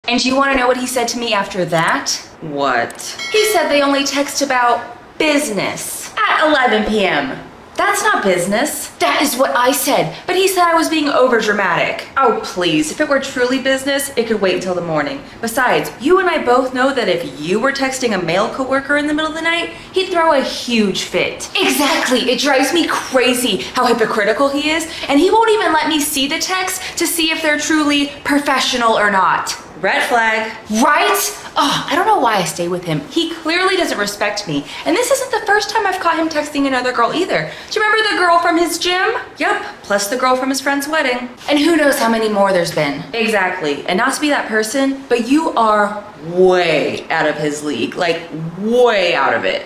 And do you want to know what he said to me after that? What? He said they only text about business at 11 p.m. That's not business. That is what I said. But he said I was being overdramatic. Oh, please. If it were truly business, it could wait until the morning. Besides, you and I both know that if you were texting a male coworker in the middle of the night, he'd throw a huge fit. Exactly. It drives me crazy how hypocritical he is, and he won't even let me see the text to see if they're truly professional or not. Red flag. Right? Oh, I don't know why I stay with him. He clearly doesn't respect me. And this isn't the first time I've caught him texting another girl either. Do you remember the girl from his gym? Yep, plus the girl from his friend's wedding. And who knows how many more there's been. Exactly. And not to be that person, but you are way out of his league. Like, way out of it.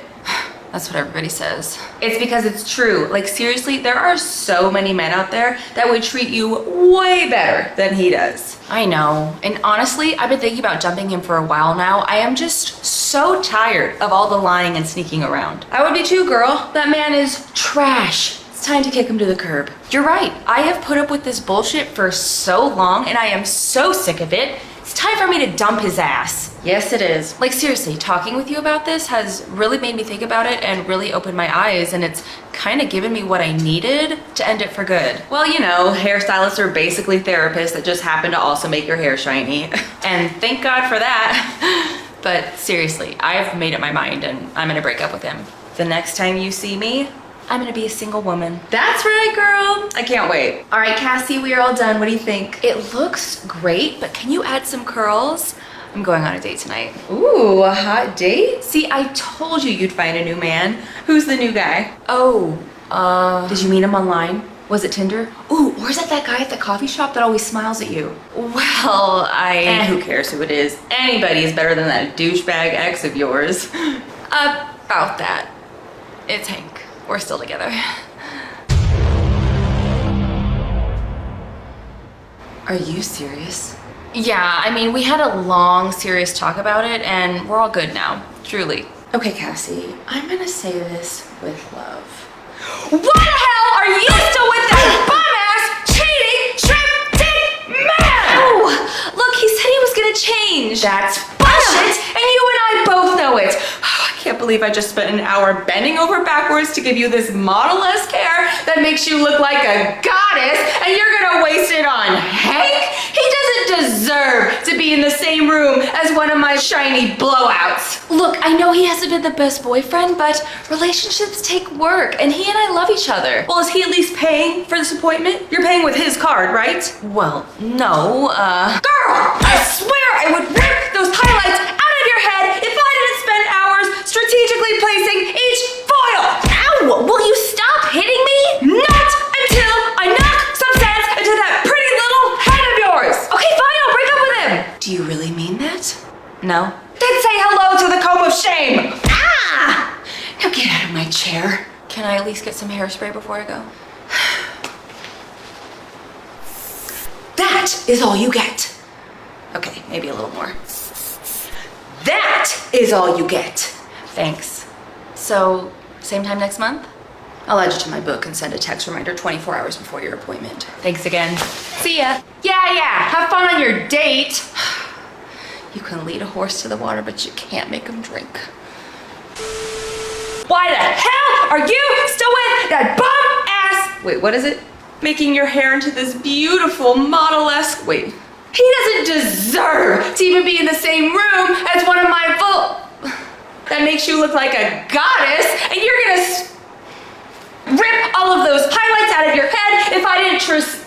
That's what everybody says. It's because it's true. Like, seriously, there are so many men out there that would treat you way better than he does. I know. And honestly, I've been thinking about dumping him for a while now. I am just so tired of all the lying and sneaking around. I would be too, girl. That man is trash. It's time to kick him to the curb. You're right. I have put up with this bullshit for so long, and I am so sick of it. It's time for me to dump his ass. Yes, it is. Like, seriously, talking with you about this has really made me think about it and really opened my eyes, and it's kind of given me what I needed to end it for good. Well, you know, hairstylists are basically therapists that just happen to also make your hair shiny. And thank God for that. But seriously, I've made up my mind, and I'm gonna break up with him. The next time you see me, I'm gonna be a single woman. that's right, girl. I can't wait. All right, Cassie, we are all done. What do you think? It looks great, but can you add some curls? I'm going on a date tonight. Ooh, a hot date? See, I told you you'd find a new man. Who's the new guy? Oh, Did you meet him online? Was it Tinder? ooh, or is that guy at the coffee shop that always smiles at you? Well, And who cares who it is? Anybody is better than that douchebag ex of yours. About that. It's Hank. We're still together. Are you serious? Yeah, I mean, we had a long, serious talk about it, and we're all good now. Truly. Okay, Cassie, I'm gonna say this with love. What the hell are you still with that bum-ass, cheating, shrimp dick man? Oh, look, he said he was gonna change. That's bullshit, and you and I both know it. I can't believe I just spent an hour bending over backwards to give you this model-esque hair that makes you look like a goddess, and you're gonna waste it on Hank? He doesn't deserve to be in the same room as one of my shiny blowouts. Look, I know he hasn't been the best boyfriend, but relationships take work, and he and I love each other. Well, is he at least paying for this appointment? You're paying with his card, right? Well, no, Girl, I swear I would rip those highlights out of your head if I didn't spend hours strategically placing each foil. Ow! Will you stop hitting me? Not until I knock some sense into that pretty little head of yours. Okay, fine, I'll break up with him. Do you really mean that? No. Then say hello to the comb of shame. Ah! Now get out of my chair. Can I at least get some hairspray before I go? That is all you get. Okay, maybe a little more. That is all you get. Thanks. So, same time next month? I'll add you to my book and send a text reminder 24 hours before your appointment. Thanks again. See ya. Yeah, have fun on your date. You can lead a horse to the water, but you can't make him drink. Why the hell are you still with that bum-ass... Wait, what is it? Making your hair into this beautiful model-esque... Wait. He doesn't deserve to even be in the same room as one of my that makes you look like a goddess, and you're gonna rip all of those highlights out of your head if I didn't trust...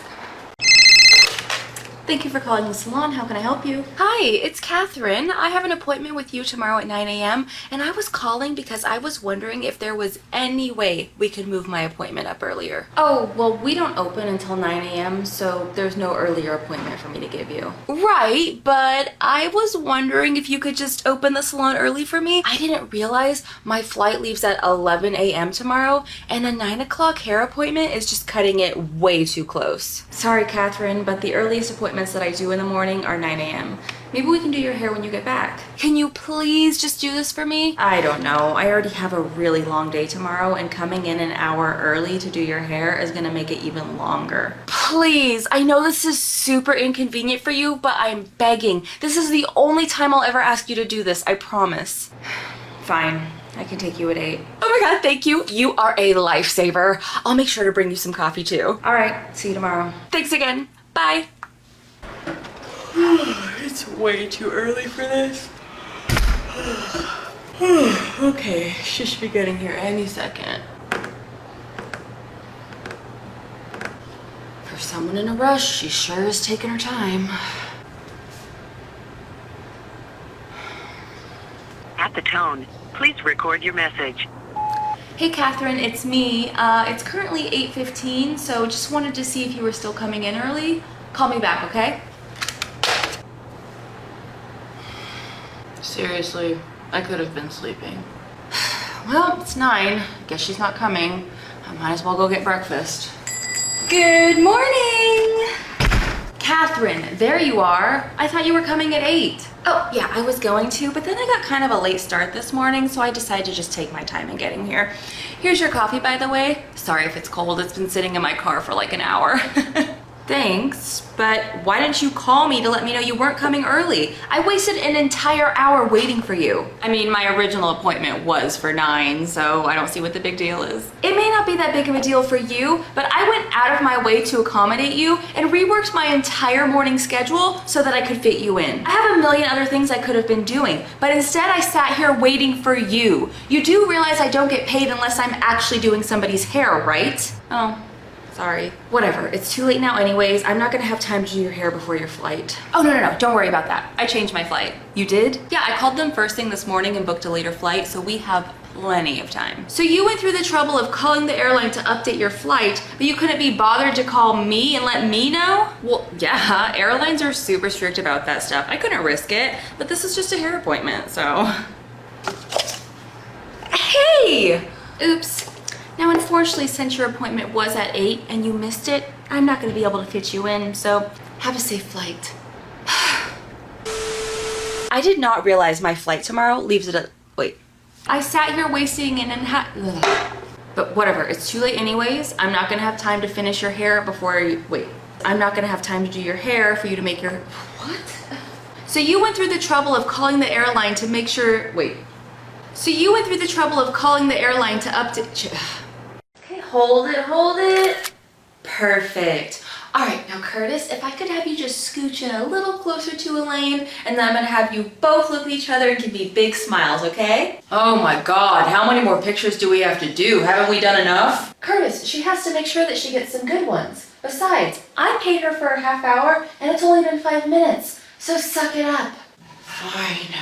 Thank you for calling the salon. How can I help you? Hi, it's Catherine. I have an appointment with you tomorrow at 9 a.m. and I was calling because I was wondering if there was any way we could move my appointment up earlier. Oh, well, we don't open until 9 a.m., so there's no earlier appointment for me to give you. Right, but I was wondering if you could just open the salon early for me. I didn't realize my flight leaves at 11 a.m. tomorrow, and a 9 o'clock hair appointment is just cutting it way too close. Sorry, Catherine, but the earliest appointments that I do in the morning are 9 a.m. Maybe we can do your hair when you get back. Can you please just do this for me? I don't know. I already have a really long day tomorrow, and coming in an hour early to do your hair is gonna make it even longer. Please, I know this is super inconvenient for you, but I'm begging. This is the only time I'll ever ask you to do this, I promise. Fine, I can take you at 8. Oh my god, thank you. You are a lifesaver. I'll make sure to bring you some coffee too. All right, see you tomorrow. Thanks again. Bye. It's way too early for this. Okay, she should be getting here any second. For someone in a rush, she sure is taking her time. At the tone, please record your message. Hey Catherine, it's me. It's currently 8:15, so just wanted to see if you were still coming in early. Call me back, okay? Seriously, I could have been sleeping. Well, it's 9. Guess she's not coming. I might as well go get breakfast. Good morning. Catherine, there you are. I thought you were coming at 8. Oh, yeah, I was going to, but then I got kind of a late start this morning, so I decided to just take my time in getting here. Here's your coffee, by the way. Sorry if it's cold. It's been sitting in my car for like an hour. Thanks, but why didn't you call me to let me know you weren't coming early? I wasted an entire hour waiting for you. I mean, my original appointment was for 9, so I don't see what the big deal is. It may not be that big of a deal for you, but I went out of my way to accommodate you and reworked my entire morning schedule so that I could fit you in. I have a million other things I could have been doing, but instead I sat here waiting for you. You do realize I don't get paid unless I'm actually doing somebody's hair, right? Oh. Sorry. Whatever, it's too late now anyways. I'm not gonna have time to do your hair before your flight. Oh, no, don't worry about that. I changed my flight. You did? Yeah, I called them first thing this morning and booked a later flight, so we have plenty of time. So you went through the trouble of calling the airline to update your flight, but you couldn't be bothered to call me and let me know? Well, yeah, airlines are super strict about that stuff. I couldn't risk it, but this is just a hair appointment, so. Hey! Oops. Now, unfortunately, since your appointment was at 8 and you missed it, I'm not going to be able to fit you in, so have a safe flight. I did not realize my flight tomorrow leaves at wait. I sat here wasting but whatever, it's too late anyways. I'm not going to have time to finish your hair before you, I'm not going to have time to do your hair for you to make your, what? So you went through the trouble of calling the airline to make sure, So you went through the trouble of calling the airline to update. Okay, hold it. Perfect. All right, now Curtis, if I could have you just scooch in a little closer to Elaine, and then I'm gonna have you both look at each other and give me big smiles, okay? Oh my god, how many more pictures do we have to do? Haven't we done enough? Curtis, she has to make sure that she gets some good ones. Besides, I paid her for a half hour, and it's only been 5 minutes, so suck it up. Fine.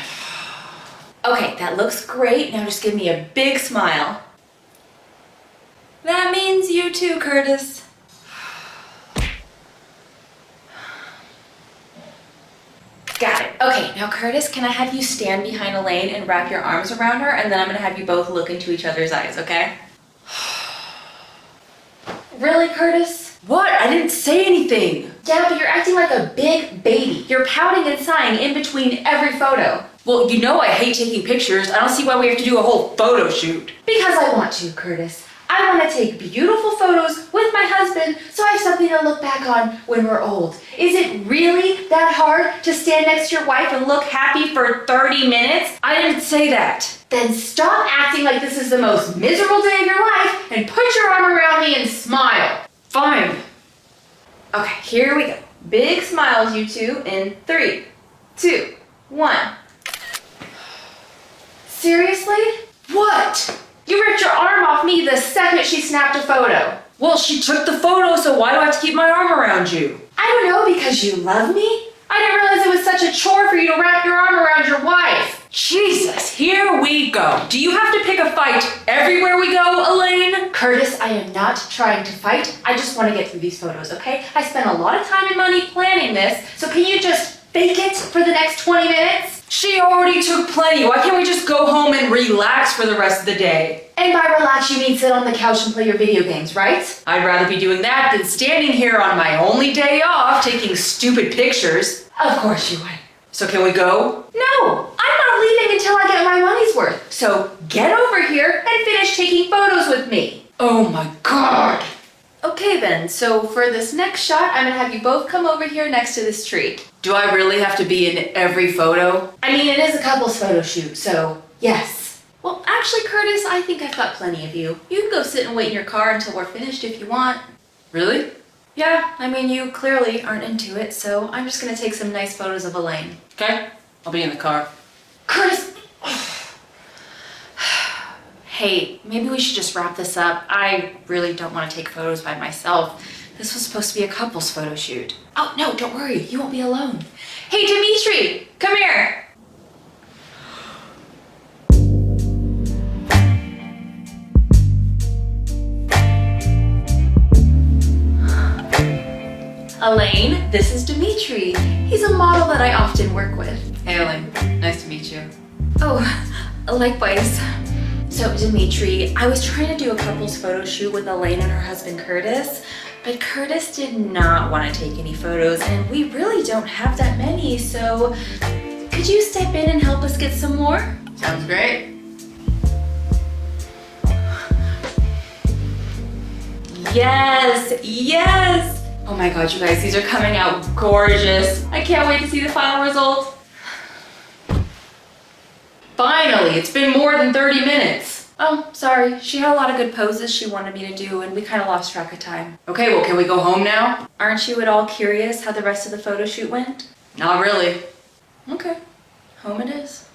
Okay, that looks great. Now just give me a big smile. That means you too, Curtis. Got it. Okay, now Curtis, can I have you stand behind Elaine and wrap your arms around her, and then I'm gonna have you both look into each other's eyes, okay? Really, Curtis? What? I didn't say anything. Yeah, but you're acting like a big baby. You're pouting and sighing in between every photo. Well, you know I hate taking pictures. I don't see why we have to do a whole photo shoot. Because I want to, Curtis. I want to take beautiful photos with my husband so I have something to look back on when we're old. Is it really that hard to stand next to your wife and look happy for 30 minutes? I didn't say that. Then stop acting like this is the most miserable day of your life and put your arm around me and smile. Fine. Okay, here we go. Big smiles, you two, in 3, 2, 1. Seriously? What? You ripped your arm off me the second she snapped a photo. Well, she took the photo, so why do I have to keep my arm around you? I don't know, because you love me? I didn't realize it was such a chore for you to wrap your arm around your wife. Jesus, here we go. Do you have to pick a fight everywhere we go, Elaine? Curtis, I am not trying to fight. I just want to get through these photos, okay? I spent a lot of time and money planning this, so can you just fake it for the next 20 minutes? She already took plenty. Why can't we just go home and relax for the rest of the day? And by relax, you mean sit on the couch and play your video games, right? I'd rather be doing that than standing here on my only day off taking stupid pictures. Of course you would. So can we go? No, I'm not leaving until I get my money's worth. So get over here and finish taking photos with me. Oh my god. Okay then, so for this next shot, I'm gonna have you both come over here next to this tree. Do I really have to be in every photo? I mean, it is a couple's photo shoot, so yes. Well, actually, Curtis, I think I've got plenty of you. You can go sit and wait in your car until we're finished if you want. Really? Yeah, I mean, you clearly aren't into it, so I'm just gonna take some nice photos of Elaine. Okay, I'll be in the car. Curtis! Hey, maybe we should just wrap this up. I really don't want to take photos by myself. This was supposed to be a couple's photo shoot. Oh, no, don't worry. You won't be alone. Hey, Dimitri, come here. Elaine, this is Dimitri. He's a model that I often work with. Hey, Elaine. Nice to meet you. Oh, likewise. So, Dimitri, I was trying to do a couple's photo shoot with Elaine and her husband Curtis, but Curtis did not want to take any photos, and we really don't have that many, so could you step in and help us get some more? Sounds great. Yes, yes! Oh my god, you guys, these are coming out gorgeous. I can't wait to see the final result. Finally, it's been more than 30 minutes. Oh, sorry. She had a lot of good poses she wanted me to do, and we kind of lost track of time. Okay, well, can we go home now? Aren't you at all curious how the rest of the photo shoot went? Not really. Okay, home it is.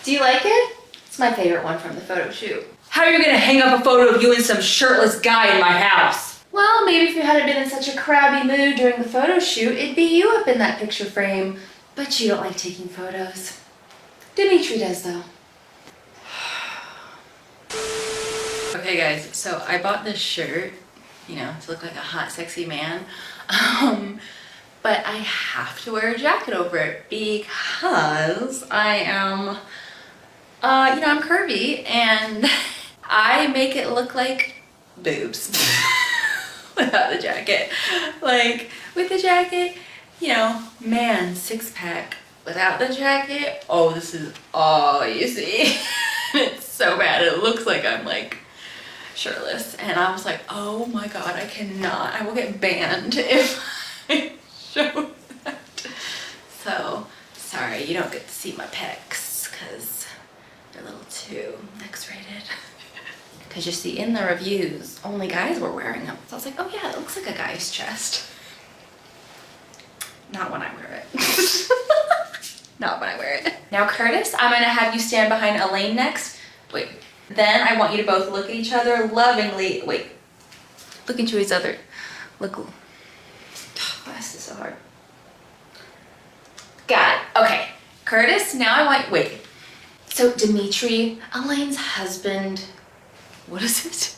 Do you like it? It's my favorite one from the photo shoot. How are you gonna hang up a photo of you and some shirtless guy in my house? Well, maybe if you hadn't been in such a crabby mood during the photo shoot, it'd be you up in that picture frame. But you don't like taking photos. Dimitri does, though. Okay, guys, so I bought this shirt, you know, to look like a hot, sexy man. But I have to wear a jacket over it because I am, I'm curvy and I make it look like boobs without the jacket. Like, with the jacket, man, six pack. Without the jacket, oh, this is all you see. It's so bad. It looks like I'm like shirtless. And I was like, oh my God, I will get banned if I show that. So, sorry, you don't get to see my pecs because they're a little too X-rated. Because you see, in the reviews, only guys were wearing them. So I was like, oh yeah, it looks like a guy's chest. Not when I wear it. Not when I wear it. Now, Curtis, I'm gonna have you stand behind Elaine next. Wait. Then I want you to both look at each other lovingly. Wait. Look into each other. Look. Oh, this is so hard. Got it. Okay. Curtis, now I want, wait. So Dimitri, Elaine's husband, what is it?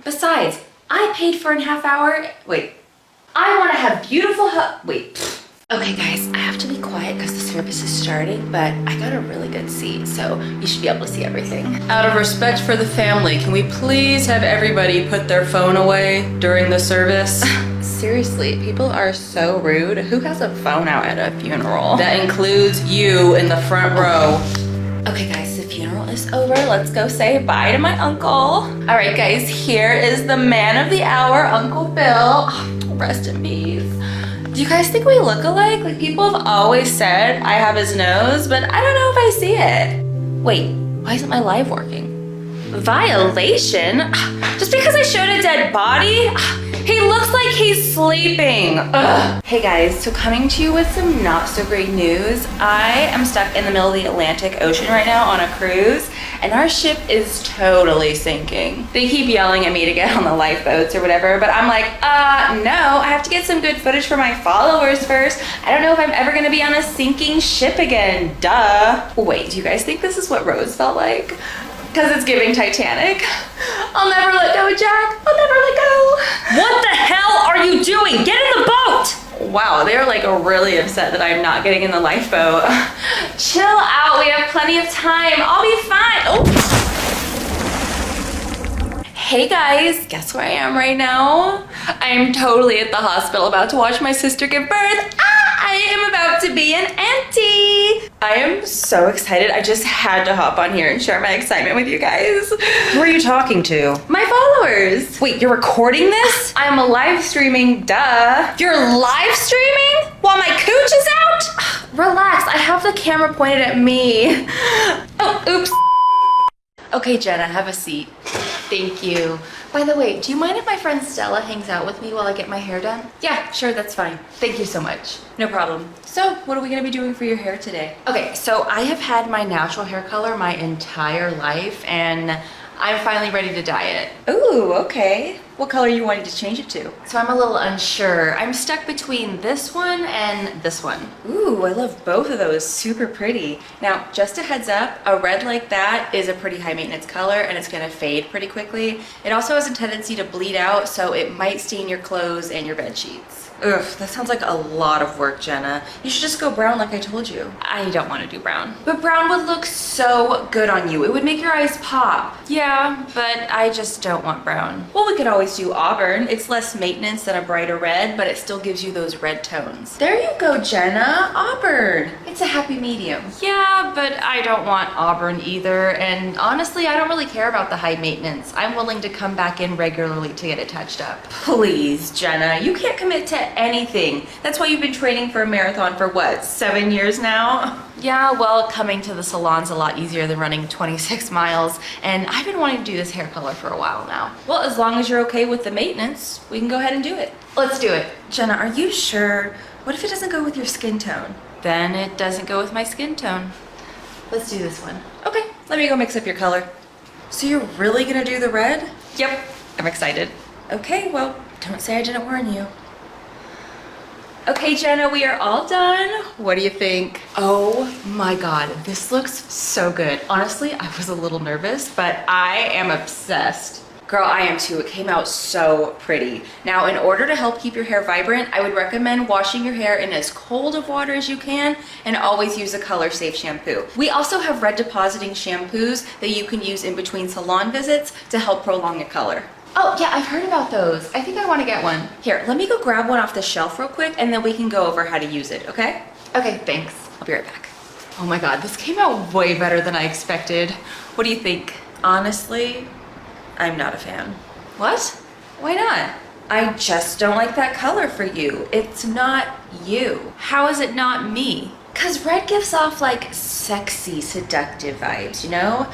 Besides, I paid for a half hour. Wait. I want to have beautiful, wait. Okay guys, I have to be quiet because the service is starting, but I got a really good seat, so you should be able to see everything. Out of respect for the family, can we please have everybody put their phone away during the service? Seriously, people are so rude. Who has a phone out at a funeral? That includes you in the front row. Okay guys, the funeral is over. Let's go say bye to my uncle. All right guys, here is the man of the hour, Uncle Bill. Oh, rest in peace. Do you guys think we look alike? Like, people have always said I have his nose, but I don't know if I see it. Wait, why isn't my live working? Violation? Just because I showed a dead body? He looks like he's sleeping. Ugh. Hey guys, so coming to you with some not so great news. I am stuck in the middle of the Atlantic Ocean right now on a cruise, and our ship is totally sinking. They keep yelling at me to get on the lifeboats or whatever, but I'm like, no, I have to get some good footage for my followers first. I don't know if I'm ever gonna be on a sinking ship again, duh. Wait, do you guys think this is what Rose felt like? Because it's giving Titanic. I'll never let go, Jack. I'll never let go. What the hell are you doing? Get in the boat! Wow, they're like really upset that I'm not getting in the lifeboat. Chill out, we have plenty of time. I'll be fine. Oh. Hey guys, guess where I am right now? I am totally at the hospital about to watch my sister give birth. I am about to be an auntie. I am so excited. I just had to hop on here and share my excitement with you guys. Who are you talking to? My followers. Wait, you're recording this? I'm a live streaming, duh. You're live streaming? While my cooch is out? Relax, I have the camera pointed at me. Oh, oops. Okay, Jenna, have a seat. Thank you. By the way, do you mind if my friend Stella hangs out with me while I get my hair done? Yeah, sure, that's fine. Thank you so much. No problem. So, what are we gonna be doing for your hair today? Okay, so I have had my natural hair color my entire life, and I'm finally ready to dye it. Ooh, okay. What color are you wanting to change it to? So I'm a little unsure. I'm stuck between this one and this one. Ooh, I love both of those. Super pretty. Now, just a heads up, a red like that is a pretty high maintenance color and it's gonna fade pretty quickly. It also has a tendency to bleed out, so it might stain your clothes and your bed sheets. Ugh, that sounds like a lot of work, Jenna. You should just go brown like I told you. I don't want to do brown. But brown would look so good on you. It would make your eyes pop. Yeah, but I just don't want brown. Well, we could always do auburn. It's less maintenance than a brighter red, but it still gives you those red tones. There you go, Jenna. Auburn. It's a happy medium. Yeah, but I don't want auburn either, and honestly, I don't really care about the high maintenance. I'm willing to come back in regularly to get it touched up. Please, Jenna, you can't commit to anything. That's why you've been training for a marathon for what, 7 years now? Yeah, well, coming to the salon's a lot easier than running 26 miles, and I've been wanting to do this hair color for a while now. Well, as long as you're okay with the maintenance, we can go ahead and do it. Let's do it. Jenna, are you sure? What if it doesn't go with your skin tone? Then it doesn't go with my skin tone. Let's do this one. Okay, let me go mix up your color. So you're really gonna do the red? Yep, I'm excited. Okay, well, don't say I didn't warn you. Okay, Jenna, we are all done. What do you think? Oh my god, this looks so good. Honestly, I was a little nervous, but I am obsessed. Girl, I am too. It came out so pretty. Now, in order to help keep your hair vibrant, I would recommend washing your hair in as cold of water as you can and always use a color safe shampoo. We also have red depositing shampoos that you can use in between salon visits to help prolong your color. Oh yeah, I've heard about those. I think I want to get one. Here, let me go grab one off the shelf real quick and then we can go over how to use it, okay? Okay, thanks. I'll be right back. Oh my god, this came out way better than I expected. What do you think? Honestly, I'm not a fan. What? Why not? I just don't like that color for you. It's not you. How is it not me? Cause red gives off like sexy, seductive vibes, you know?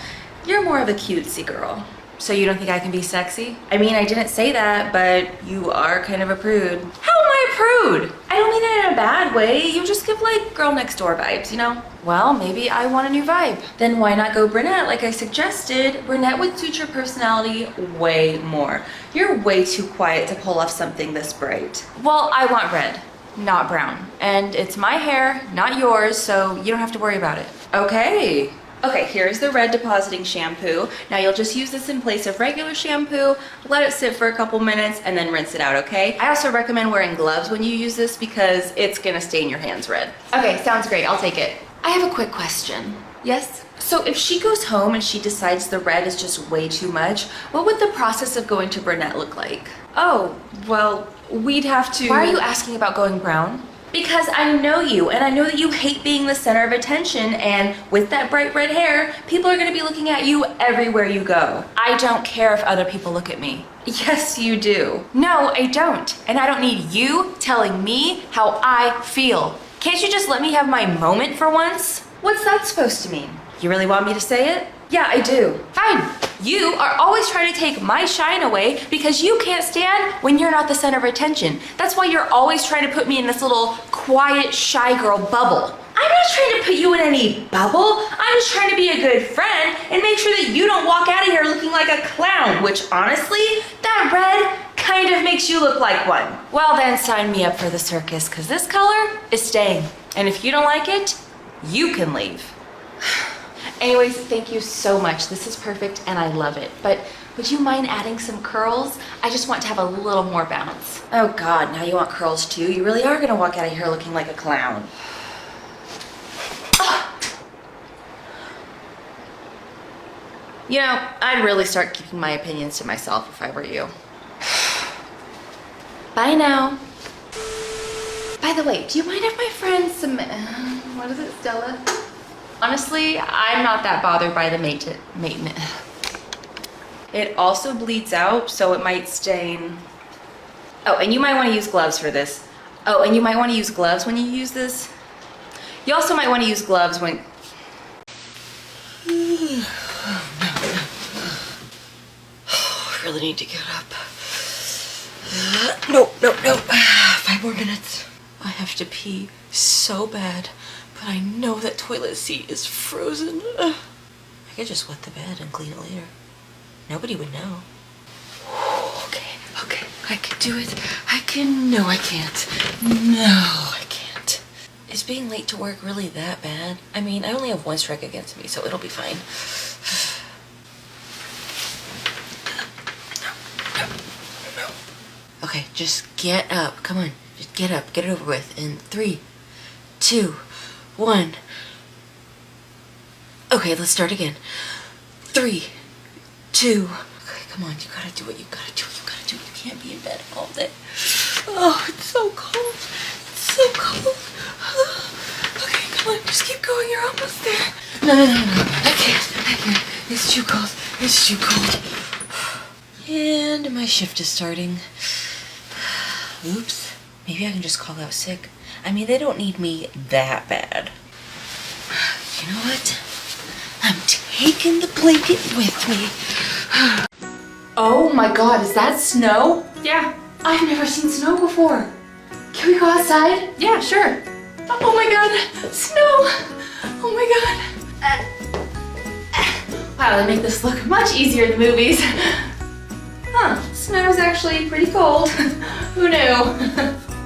You're more of a cutesy girl. So you don't think I can be sexy? I mean, I didn't say that, but you are kind of a prude. How am I a prude? I don't mean it in a bad way. You just give like girl next door vibes, you know? Well, maybe I want a new vibe. Then why not go brunette like I suggested? Brunette would suit your personality way more. You're way too quiet to pull off something this bright. Well, I want red, not brown. And it's my hair, not yours, so you don't have to worry about it. Okay. Okay, here's the red depositing shampoo. Now you'll just use this in place of regular shampoo, let it sit for a couple minutes, and then rinse it out, okay? I also recommend wearing gloves when you use this because it's gonna stain your hands red. Okay, sounds great. I'll take it. I have a quick question. Yes? So if she goes home and she decides the red is just way too much, what would the process of going to brunette look like? Oh, well, we'd have to... Why are you asking about going brown? Because I know you, and I know that you hate being the center of attention, and with that bright red hair, people are gonna be looking at you everywhere you go. I don't care if other people look at me. Yes, you do. No, I don't. And I don't need you telling me how I feel. Can't you just let me have my moment for once? What's that supposed to mean? You really want me to say it? Yeah, I do. Fine. You are always trying to take my shine away because you can't stand when you're not the center of attention. That's why you're always trying to put me in this little quiet, shy girl bubble. I'm not trying to put you in any bubble. I'm just trying to be a good friend and make sure that you don't walk out of here looking like a clown, which honestly, that red kind of makes you look like one. Well then, sign me up for the circus because this color is staying. And if you don't like it, you can leave. Anyways, thank you so much. This is perfect and I love it. But would you mind adding some curls? I just want to have a little more bounce. Oh God, now you want curls too? You really are gonna walk out of here looking like a clown. You know, I'd really start keeping my opinions to myself if I were you. Bye now. Bye. By the way, do you mind if my friend what is it, Stella? Honestly, I'm not that bothered by the maintenance. It also bleeds out, so it might stain. Oh, and you might want to use gloves for this. Oh, and you might want to use gloves when you use this. You also might want to use gloves when... I really need to get up. No. 5 more minutes. I have to pee so bad, but I know that toilet seat is frozen. I could just wet the bed and clean it later. Nobody would know. Okay, I can do it. No, I can't. No, I can't. Is being late to work really that bad? I mean, I only have 1 strike against me, so it'll be fine. No. Okay, just get up. Come on, just get up. Get it over with. In 3, 2, 1. Okay, let's start again. 3, 2. Okay, come on, you gotta do it. You gotta do it. You can't be in bed all day. Oh, it's so cold. It's so cold. Okay, come on, just keep going. You're almost there. No. I can't. It's too cold. And my shift is starting. Oops. Maybe I can just call out sick. I mean, they don't need me that bad. You know what? I'm taking the blanket with me. Oh my god, is that snow? Yeah. I've never seen snow before. Can we go outside? Yeah, sure. Oh my god, snow! Oh my god. Wow, they make this look much easier in the movies. Huh, snow's actually pretty cold. Who knew?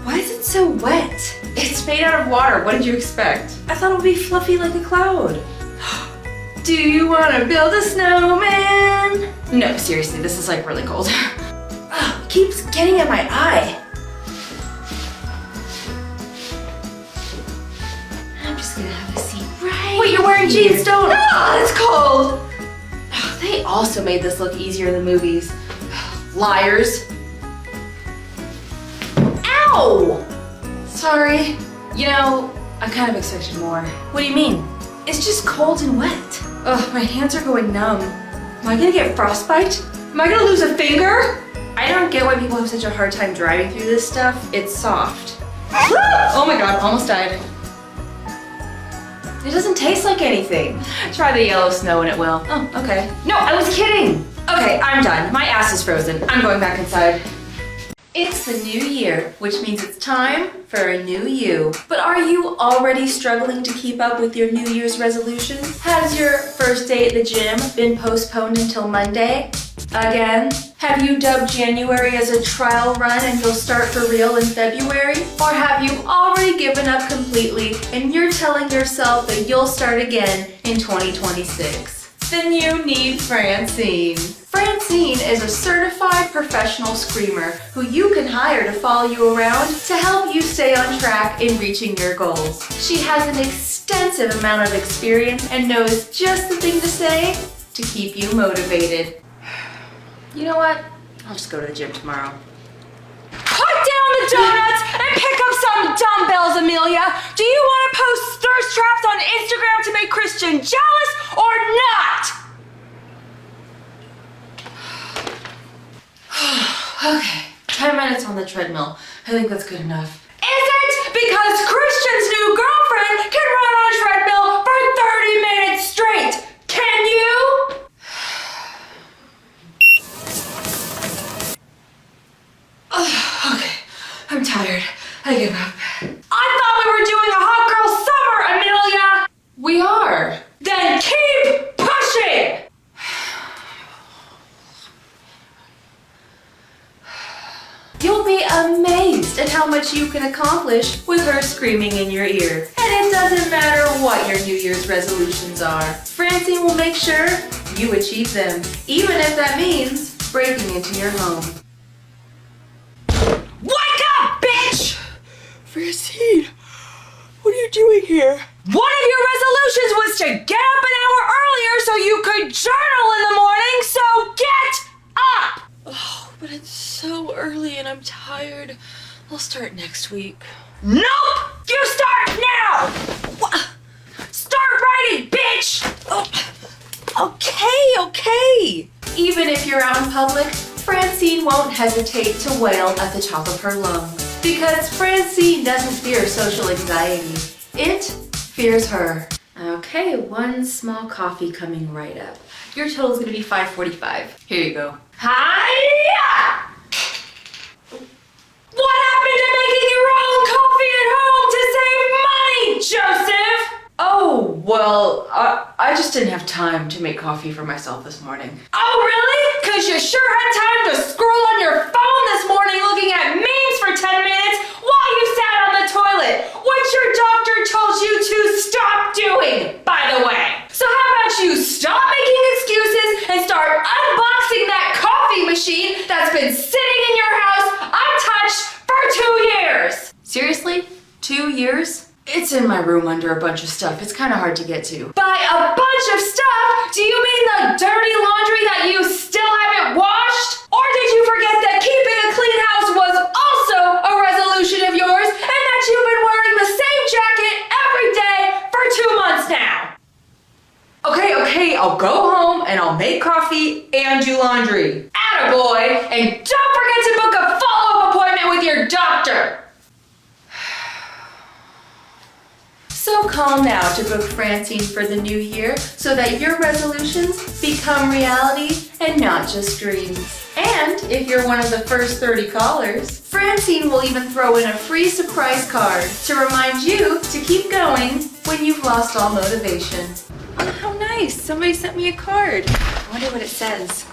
Why is it so wet? It's made out of water. What did you expect? I thought it would be fluffy like a cloud. Do you want to build a snowman? No, seriously, this is like really cold. Oh, it keeps getting in my eye. I'm just gonna have a seat right. Wait, you're wearing jeans, don't? Oh, it's cold. Oh, they also made this look easier in the movies. Liars. Ow! Sorry. You know, I kind of expected more. What do you mean? It's just cold and wet. Ugh, my hands are going numb. Am I gonna get frostbite? Am I gonna lose a finger? I don't get why people have such a hard time driving through this stuff. It's soft. Oh my god, almost died. It doesn't taste like anything. Try the yellow snow and it will. Oh, okay. No, I was kidding. Okay, I'm done. My ass is frozen. I'm going back inside. It's the new year, which means it's time for a new you. But are you already struggling to keep up with your New Year's resolutions? Has your first day at the gym been postponed until Monday? Again? Have you dubbed January as a trial run and you'll start for real in February? Or have you already given up completely and you're telling yourself that you'll start again in 2026? Then you need Francine. Francine is a certified professional screamer who you can hire to follow you around to help you stay on track in reaching your goals. She has an extensive amount of experience and knows just the thing to say to keep you motivated. You know what? I'll just go to the gym tomorrow. Put down the donuts and pick up some dumbbells, Amelia. Do you want to post thirst traps on Instagram to make Christian jealous or not? Okay, 10 minutes on the treadmill. I think that's good enough. Is it? Because Christian's new girlfriend can run on a treadmill for 30 minutes straight. Can you? Okay, I'm tired. I give up. I thought we were doing a hot girl summer, Amelia. We are. Then keep pushing. You'll be amazed at how much you can accomplish with her screaming in your ear. And it doesn't matter what your New Year's resolutions are. Francine will make sure you achieve them, even if that means breaking into your home. Wake up, bitch! Francine, what are you doing here? One of your resolutions was to get up an hour earlier so you could journal in the morning, so get up! Oh, but it's so early and I'm tired. I'll start next week. Nope! You start now! Start writing, bitch! Okay. Even if you're out in public, Francine won't hesitate to wail at the top of her lungs. Because Francine doesn't fear social anxiety. It fears her. Okay, one small coffee coming right up. Your total is gonna be $5.45. Here you go. Hiya! What happened to making your own coffee at home to save money, Joseph? Oh, well, I just didn't have time to make coffee for myself this morning. Oh, really? Because you sure had time to scroll on your phone this morning looking at memes for 10 minutes while you sat on the toilet, which your doctor told you to stop doing, by the way. So how about you stop making excuses and start unboxing that coffee machine that's been sitting in your house untouched for 2 years? Seriously? 2 years? It's in my room under a bunch of stuff. It's kind of hard to get to. By a bunch of stuff, do you mean the dirty laundry that you still haven't washed? Or did you forget that keeping a clean house was also a resolution of yours and that you've been wearing the same jacket every day for 2 months now? Okay, I'll go home and I'll make coffee and do laundry. Attaboy! And don't forget to book a follow-up appointment with your doctor! So call now to book Francine for the new year so that your resolutions become reality and not just dreams. And if you're one of the first 30 callers, Francine will even throw in a free surprise card to remind you to keep going when you've lost all motivation. Oh, how nice. Somebody sent me a card. I wonder what it says.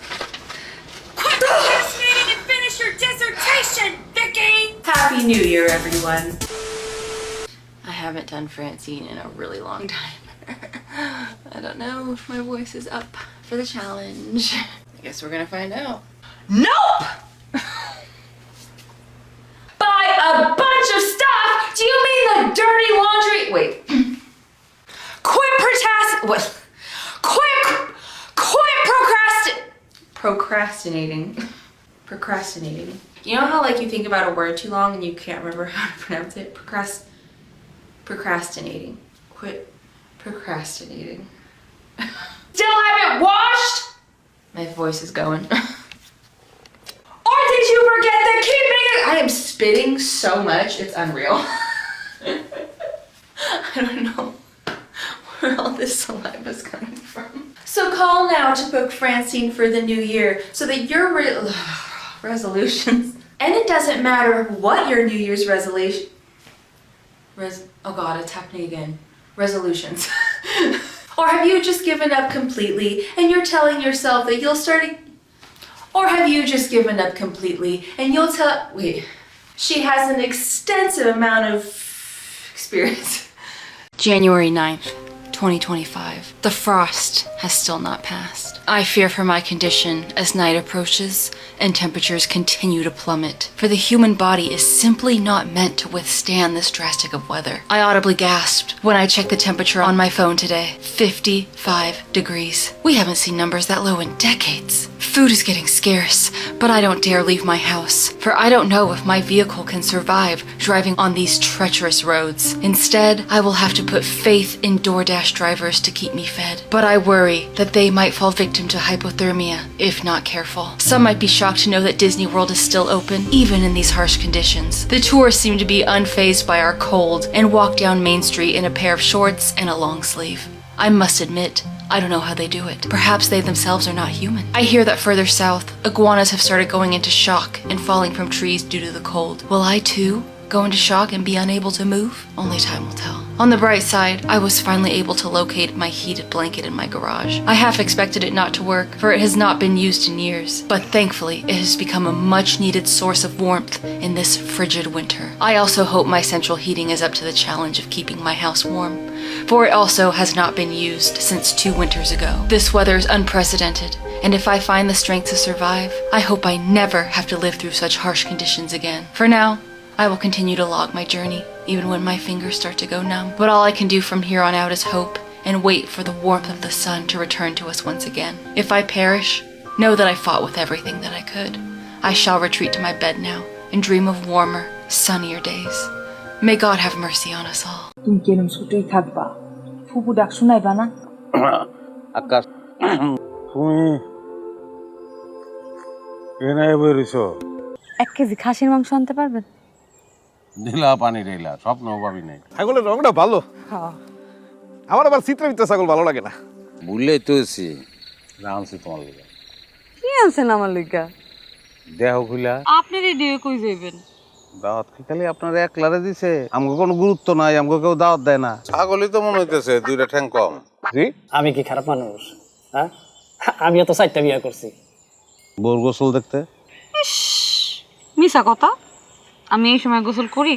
Quit procrastinating and finish your dissertation, Vicky! Happy New Year, everyone. I haven't done Francine in a really long time. I don't know if my voice is up for the challenge. I guess we're gonna find out. Nope! Buy a bunch of stuff? Do you mean the dirty laundry? Wait. Procrastinating. You know how like you think about a word too long and you can't remember how to pronounce it? Procrastinating. Quit procrastinating. Still haven't washed? My voice is going. Or did you forget that keeping it? I am spitting so much, it's unreal. I don't know where all this saliva is coming from. So call now to book Francine for the new year so that your resolutions, and it doesn't matter what your New Year's resolution, oh God, it's happening again. Resolutions. Or have you just given up completely and you're telling yourself that you'll start or have you just given up completely and you'll tell, wait, she has an extensive amount of experience. January 9th, 2025. The frost has still not passed. I fear for my condition as night approaches and temperatures continue to plummet, for the human body is simply not meant to withstand this drastic of weather. I audibly gasped when I checked the temperature on my phone today. 55 degrees. We haven't seen numbers that low in decades. Food is getting scarce, but I don't dare leave my house, for I don't know if my vehicle can survive driving on these treacherous roads. Instead, I will have to put faith in DoorDash drivers to keep me fed. But I worry that they might fall victim to hypothermia if not careful. Some might be shocked to know that Disney World is still open, even in these harsh conditions. The tourists seem to be unfazed by our cold and walk down Main Street in a pair of shorts and a long sleeve. I must admit, I don't know how they do it. Perhaps they themselves are not human. I hear that further south, iguanas have started going into shock and falling from trees due to the cold. Will I too go into shock and be unable to move? Only time will tell. On the bright side, I was finally able to locate my heated blanket in my garage. I half expected it not to work, for it has not been used in years, but thankfully it has become a much needed source of warmth in this frigid winter. I also hope my central heating is up to the challenge of keeping my house warm, for it also has not been used since 2 winters ago. This weather is unprecedented, and if I find the strength to survive, I hope I never have to live through such harsh conditions again. For now, I will continue to log my journey, even when my fingers start to go numb. But all I can do from here on out is hope and wait for the warmth of the sun to return to us once again. If I perish, know that I fought with everything that I could. I shall retreat to my bed now and dream of warmer, sunnier days. May God have mercy on us all. তুমি কেরম ছুটেই থাকবা ফুপু ডাক শোনাইবা না আকাশ তুমি এনে বেরিয়েছো 1 KG খাসির মাংস আনতে পারবেন? ঢিলা পানি ঢিলা স্বপ্ন পাবি নাই ছাগলের রংটা ভালো আমার আবার চিত্রামিত্র ছাগল ভালো লাগে না ভুললেই তো এসি রামছি তোমার লিগা কি আনছেন আমার লইগা? দেহ খুলা আপনি রেডি হয়ে কই যাইবেন? দাওয়াত কি খালি আপনার একলারে দিছে আমাকে কোনো গুরুত্ব নাই আমাকে কেউ দাওয়াত দেয় না ছাগলই তো মনে হইতেছে 2টা ঠ্যাং কম জি আমি কি খারাপ মানুষ? হ্যাঁ, আমিও তো 4টা বিয়ে করছি। বোর গোসল দেখতে মিছা কথা, আমি এই সময় গোসল করি?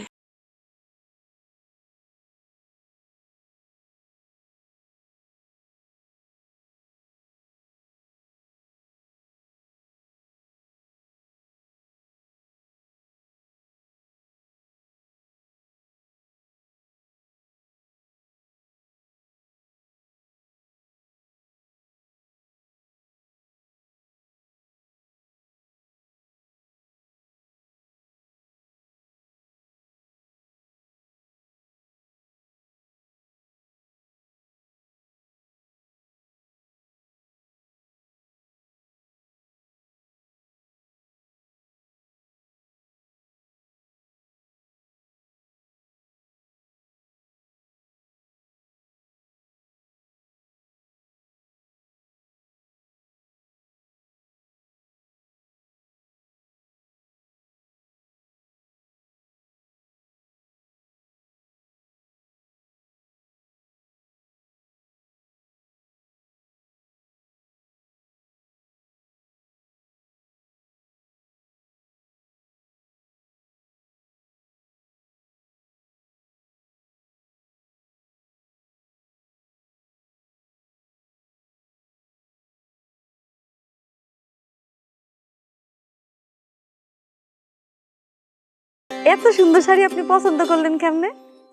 এত সুন্দর শাড়ি আপনি পছন্দ করলেন কেমনে?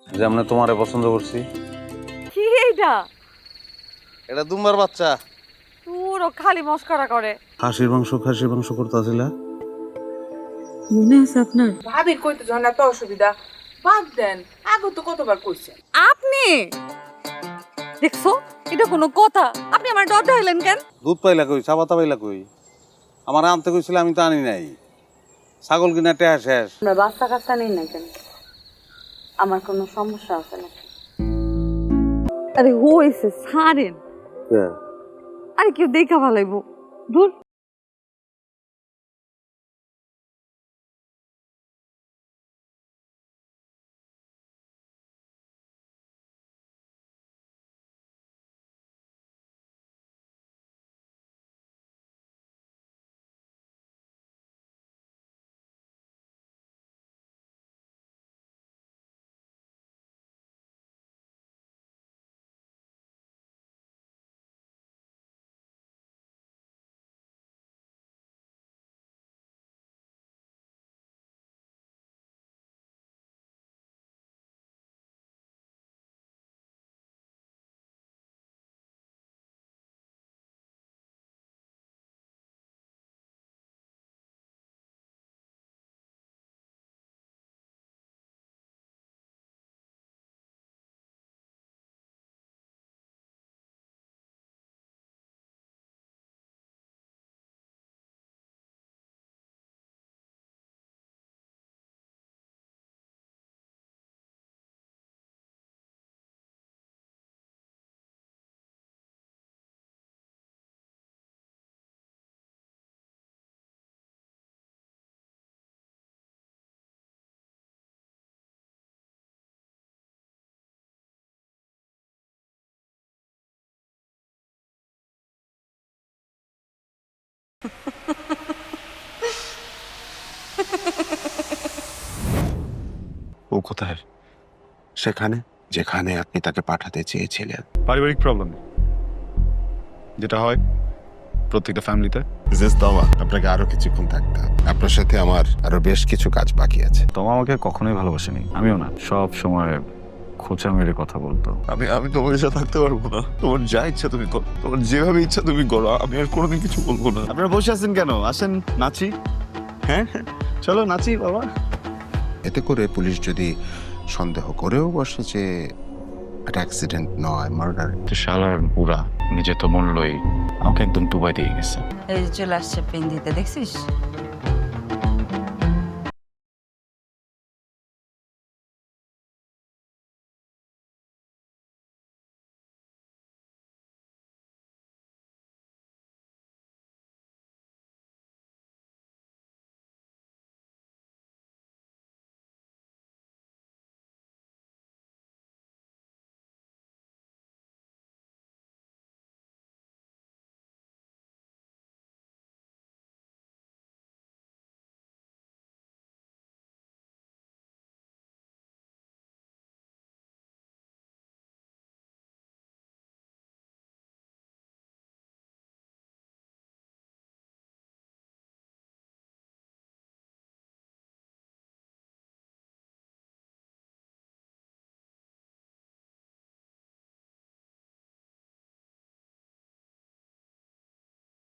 যেমন তোমারে পছন্দ করছি কি এইটা? এটা দুম্বার বাচ্চা পুরো খালি মস্করা করে। খাসির মাংস করতেছিলা মনে আছে আপনার? ভাবির কইতে যখন এত অসুবিধা বাদ দেন আগে তো কতবার কইছেন আপনি দেখছো এটা কোনো কথা? আপনি আমার ডর হইলেন কেন? দুধ পাইলা কই চা পাতা পাইলা কই আমার আনতে কইছিল আমি তো আনি নাই ছাগল কিনা টেহা শেষ আমরা বাচ্চা কাচ্চা নেই না কেন? আমার কোনো সমস্যা আছে নাকি? আরে হইছে ছাড়েন। আরে কেউ দেখা ভালাইব দূর। ও কোথায়? সেখানে যেখানে আপনি তাকে পাঠাতে চেয়েছিলেন। পারিবারিক প্রবলেম যেটা হয় প্রত্যেকটা ফ্যামিলিতে। তমা আপনাকে আরো কিছুক্ষণ থাকতে হবে। আপনার সাথে আমার আরো বেশ কিছু কাজ বাকি আছে। তোমা আমাকে কখনোই ভালোবাসেনি, আমিও না। সব সময় খোঁচা মেরে কথা বলতো। আমি তোমার সাথে থাকতে পারবো না। তোমার যা ইচ্ছা তুমি করো, তোমার যেভাবে ইচ্ছা তুমি করো, আমি আর কোনোদিন কিছু বলবো না। আপনারা বসে আছেন কেন? আসেন নাচি। হ্যাঁ চলো নাচি বাবা। এতে করে পুলিশ যদি সন্দেহ করেও বসে যে এটা অ্যাক্সিডেন্ট নয়, মার্ডার। তো শালার বুড়া নিজে তো মন লই আমাকে একদম ডুবাই দিয়ে গেছে। এই যে চলে আসছে পেন দিতে, দেখছিস?